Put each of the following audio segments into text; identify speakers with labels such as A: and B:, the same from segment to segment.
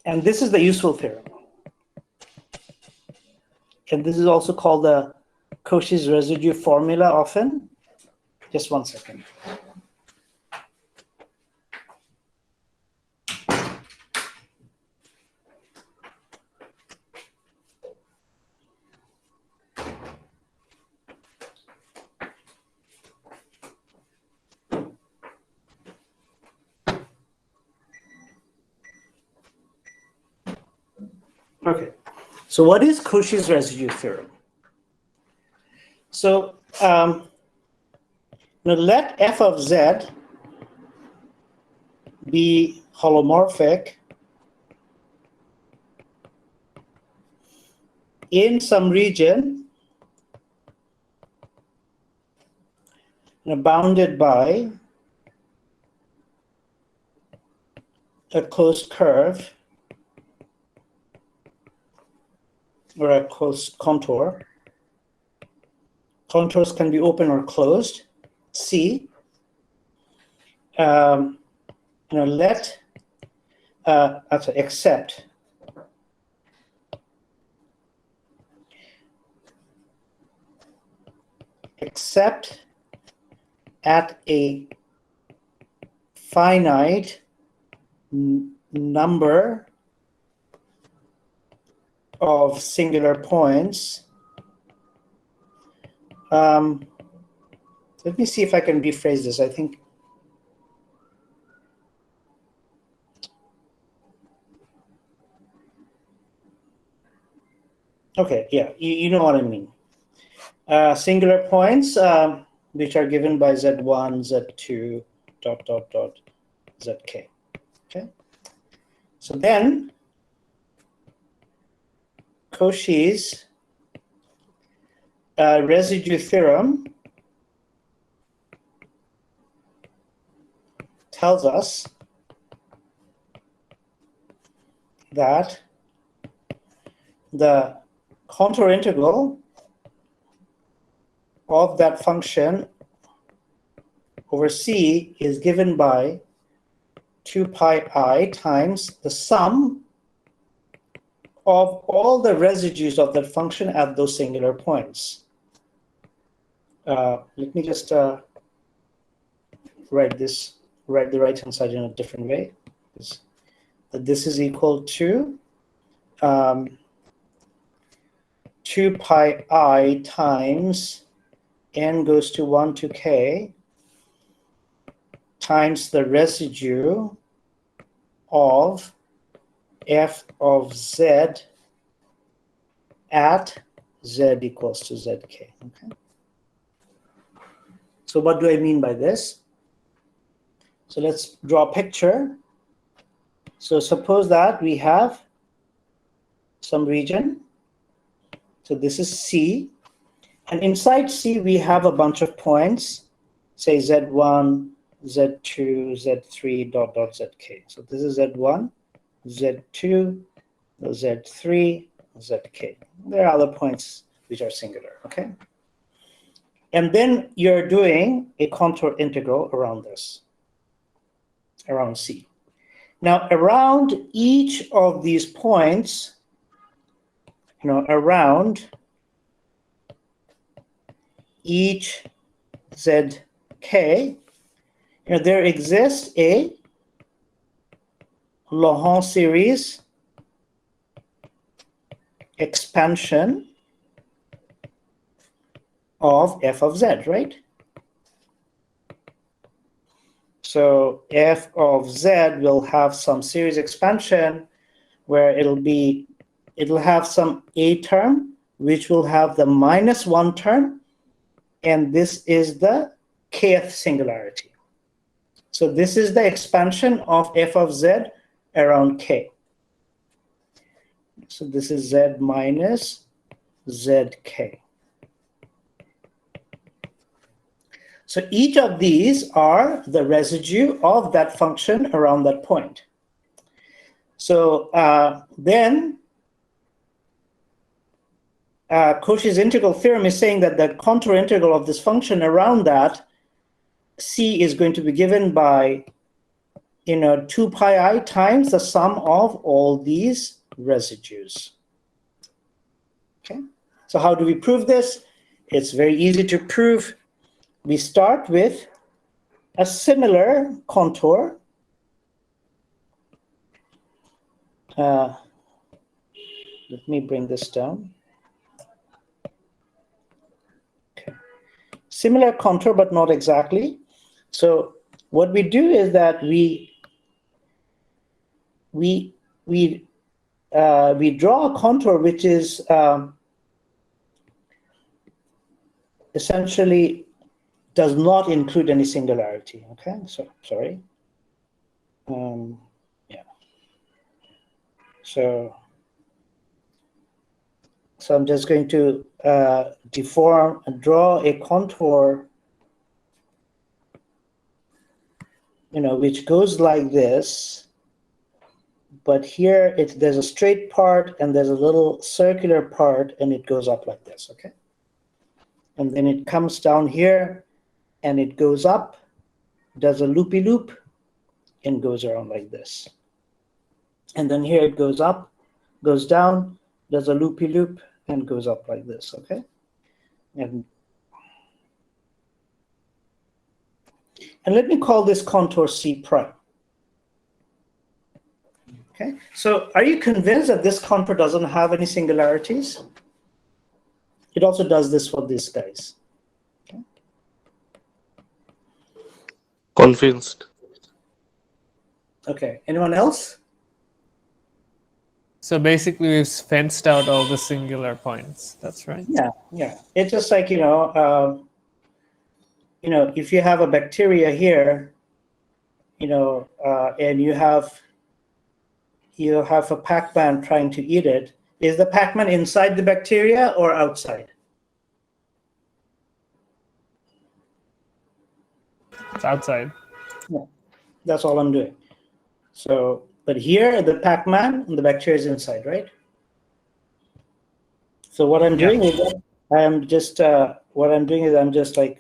A: And this is the useful theorem. And this is also called the Cauchy's residue formula often. Just one second. Okay, so what is Cauchy's residue theorem? So now let f of z be holomorphic in some region bounded by a closed curve or a closed contour. Contours can be open or closed. C. Let accept at a finite number of singular points. Let me see if I can rephrase this. I think okay, yeah, you know what I mean. Singular points which are given by z1, z2, ... zk. Okay, so then Cauchy's residue theorem tells us that the contour integral of that function over C is given by 2 pi I times the sum of all the residues of that function at those singular points. Let me just write the right-hand side in a different way. This is equal to 2 pi I times n goes to 1 to k times the residue of f of z at z equals to zk. Okay. So what do I mean by this? So let's draw a picture. So suppose that we have some region. So this is C. And inside C, we have a bunch of points, say Z1, Z2, Z3, ... Zk. So this is Z1, Z2, Z3, Zk. There are other points which are singular, okay? And then you're doing a contour integral around this, around C. Now, around each of these points, around each zk, there exists a Laurent series expansion of f of z, right? So f of z will have some series expansion where it'll have some a term which will have the -1 term, and this is the kth singularity. So this is the expansion of f of z around k. So this is z minus zk. So each of these are the residue of that function around that point. So then Cauchy's integral theorem is saying that the contour integral of this function around that C is going to be given by 2 pi I times the sum of all these residues. Okay, so how do we prove this? It's very easy to prove. We start with a similar contour. Let me bring this down. Okay. Similar contour, but not exactly. So what we do is that we draw a contour which is essentially does not include any singularity. Okay, so sorry. Yeah. So I'm just going to deform and draw a contour, which goes like this. But here there's a straight part and there's a little circular part, and it goes up like this. Okay. And then it comes down here and it goes up, does a loopy loop, and goes around like this. And then here it goes up, goes down, does a loopy loop, and goes up like this. Okay. And let me call this contour C prime. Okay. So are you convinced that this contour doesn't have any singularities? It also does this for these guys. Okay.
B: Convinced.
A: Okay. Anyone else?
C: So basically, we've fenced out all the singular points. That's right.
A: Yeah. Yeah. It's just like, if you have a bacteria here, and you have a Pac-Man trying to eat it, is the Pac-Man inside the bacteria or outside?
C: It's outside.
A: Yeah, that's all I'm doing. So, but here the Pac-Man and the bacteria is inside, right? So what I'm doing is I'm just like,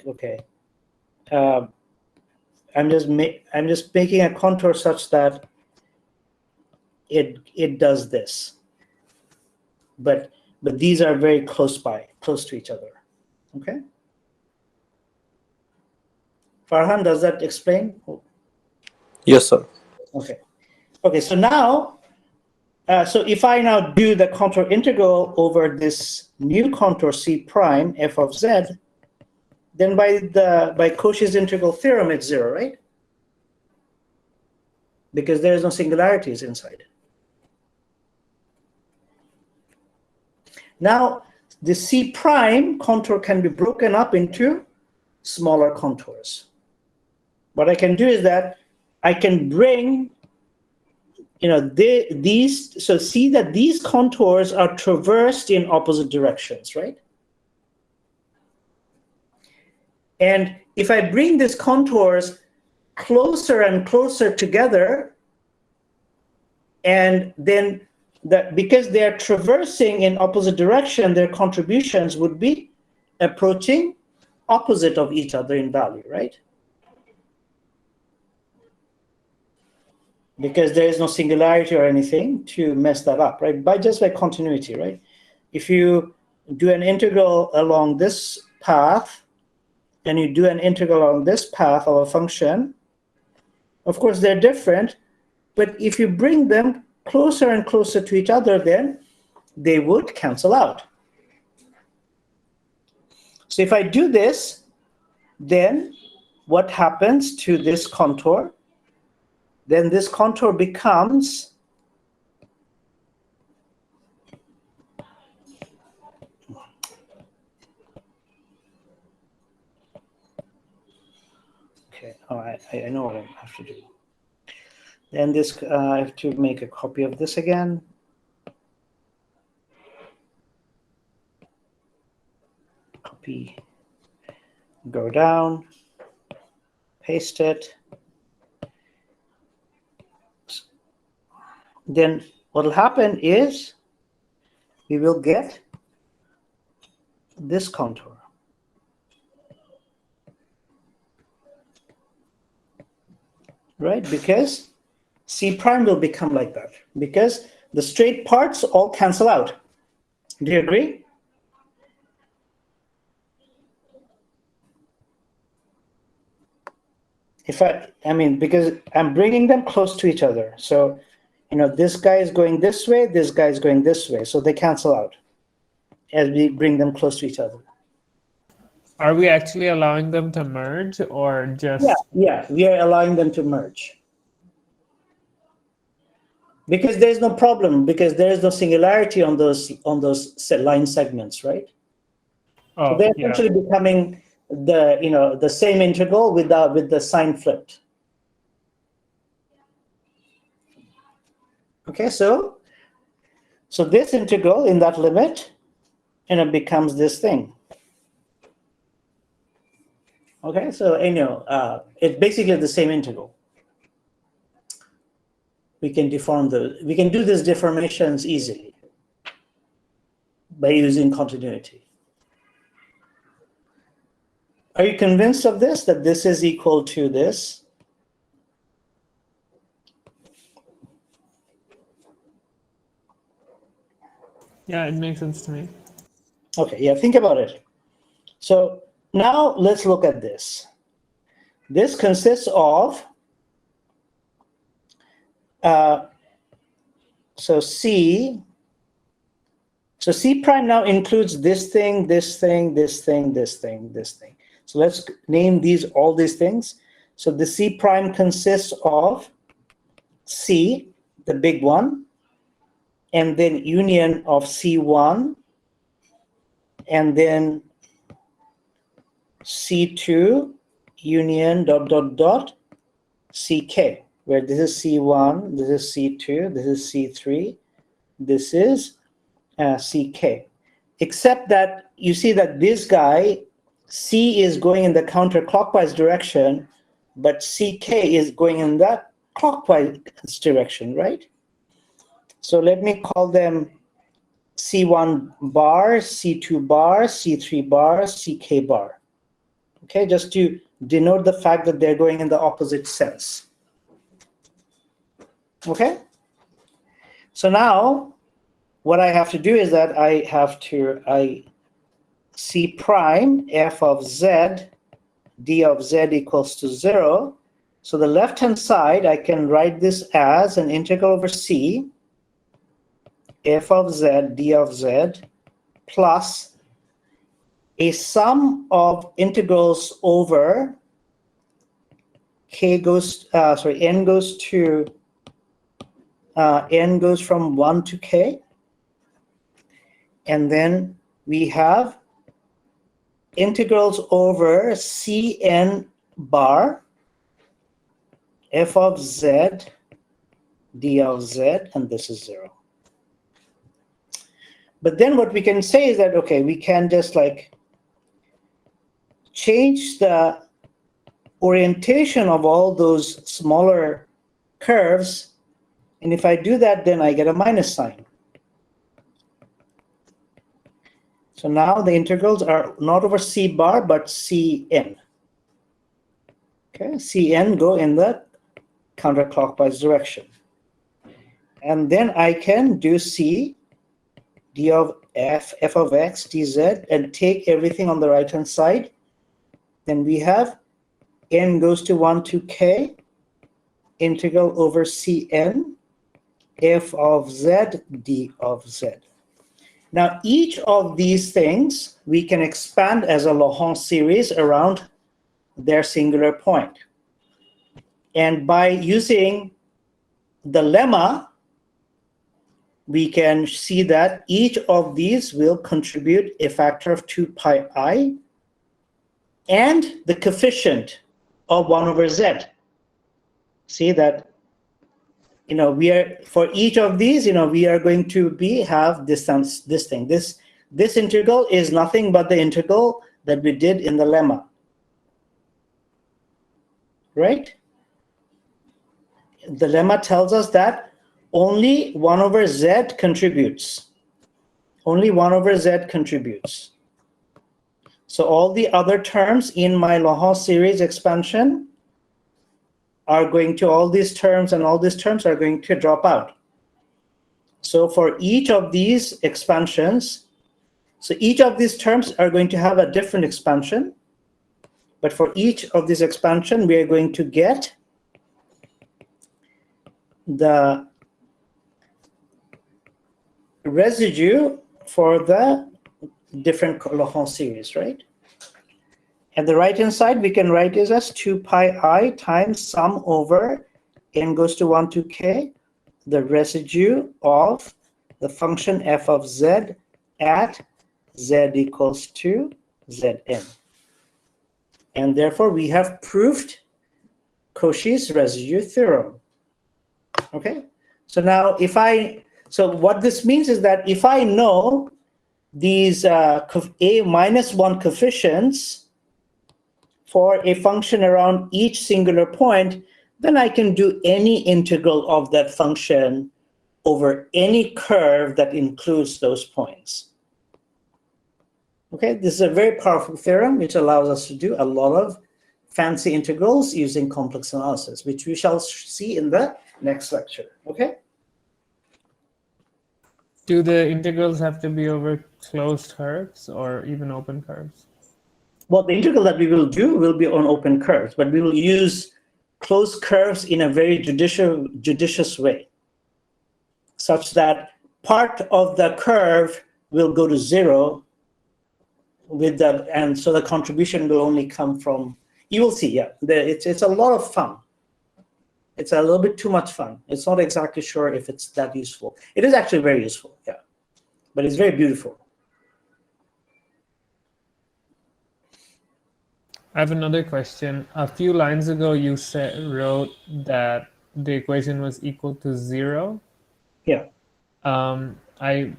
A: okay, I'm just making a contour such that it does this, but these are very close to each other. Okay. Farhan, does that explain?
B: Yes, sir.
A: Okay. Okay. So now, so if I now do the contour integral over this new contour C prime f of z, then by Cauchy's integral theorem, it's 0, right? Because there is no singularities inside. Now, the C prime contour can be broken up into smaller contours. What I can do is that I can bring, these, so see that these contours are traversed in opposite directions, right? And if I bring these contours closer and closer together, and then because they're traversing in opposite direction, their contributions would be approaching opposite of each other in value, right? Because there is no singularity or anything to mess that up, right? Just by continuity, right? If you do an integral along this path, and you do an integral along this path of a function, of course they're different, but if you bring them closer and closer to each other, then they would cancel out. So if I do this, then what happens to this contour? Then this contour becomes okay. Oh, I know what I have to do. Then this I have to make a copy of this again. Copy, go down, paste it. Then what will happen is we will get this contour. right? Because C prime will become like that, because the straight parts all cancel out. Do you agree? I mean, because I'm bringing them close to each other. So, this guy is going this way, this guy is going this way. So they cancel out as we bring them close to each other.
C: Are we actually allowing them to merge or just?
A: Yeah, we are allowing them to merge. Because there's no problem, because there is no singularity on those line segments, right?
C: Oh,
A: So they're
C: yeah.
A: essentially becoming the same integral with the sign flipped. Okay, so this integral in that limit, it becomes this thing. Okay, so it's basically the same integral. We can do these deformations easily by using continuity. Are you convinced of this, that this is equal to this?
C: Yeah, it makes sense to me.
A: Okay, yeah, think about it. So now let's look at this. This consists of, so C prime now includes this thing, this thing, this thing, this thing, this thing. So let's name all these things. So the C prime consists of C, the big one, and then union of C1, and then C2, union ... CK, where this is C1, this is C2, this is C3, this is CK. Except that you see that this guy, C is going in the counterclockwise direction, but CK is going in the clockwise direction, right? So let me call them C1 bar, C2 bar, C3 bar, CK bar. Okay, just to denote the fact that they're going in the opposite sense. Okay? So now what I have to do is that I C prime f of z, d of z equals to 0. So the left-hand side, I can write this as an integral over C, f of z, d of z, plus a sum of integrals over n goes to n goes from 1 to k, and then we have integrals over Cn bar, f of z, d of z, and this is 0. But then what we can say is that, okay, we can just change the orientation of all those smaller curves, and if I do that, then I get a minus sign. So now the integrals are not over C bar, but Cn. Okay, Cn go in the counterclockwise direction. And then I can do C, d of f of x, dz, and take everything on the right-hand side. Then we have n goes to 1 to k, integral over Cn, f of z, d of z. Now, each of these things we can expand as a Laurent series around their singular point. And by using the lemma, we can see that each of these will contribute a factor of 2 pi I and the coefficient of 1 over z. See that, we are, for each of these, we are going to have this thing. This integral is nothing but the integral that we did in the lemma, right? The lemma tells us that only 1 over z contributes. Only 1 over z contributes. So all the other terms in my Laurent series expansion are going to, all these terms and all these terms are going to drop out. So for each of these expansions, so each of these terms are going to have a different expansion. But for each of these expansion, we are going to get the residue for the different Laurent series, right? At the right-hand side, we can write this as 2 pi I times sum over n goes to 1 to k, the residue of the function f of z at z equals to zn. And therefore, we have proved Cauchy's residue theorem. Okay, so now so what this means is that if I know these a minus 1 coefficients for a function around each singular point, then I can do any integral of that function over any curve that includes those points. Okay, this is a very powerful theorem which allows us to do a lot of fancy integrals using complex analysis, which we shall see in the next lecture. Okay.
C: Do the integrals have to be over closed curves or even open curves?
A: Well, the integral that we will do will be on open curves, but we will use closed curves in a very judicious way, such that part of the curve will go to 0 with the, and so the contribution will only come from, you will see, yeah, it's a lot of fun. It's a little bit too much fun. It's not exactly sure if it's that useful. It is actually very useful, yeah, but it's very beautiful.
C: I have another question. A few lines ago, you wrote that the equation was equal to 0.
A: Yeah.
C: I'm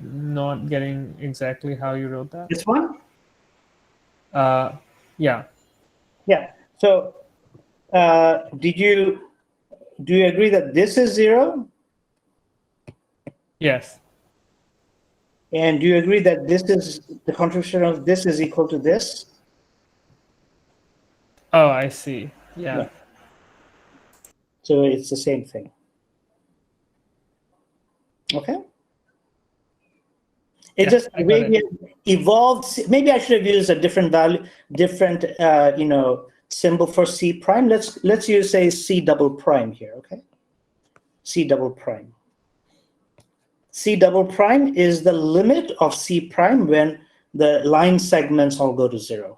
C: not getting exactly how you wrote that.
A: This one?
C: Yeah.
A: Yeah. So do you agree that this is 0?
C: Yes.
A: And do you agree that this is the contribution of this is equal to this?
C: Oh, I see. Yeah.
A: So it's the same thing. Okay. It just maybe evolved. Maybe I should have used a different value, different symbol for C prime. Let's use, say, C double prime here. Okay. C double prime. C double prime is the limit of C prime when the line segments all go to 0.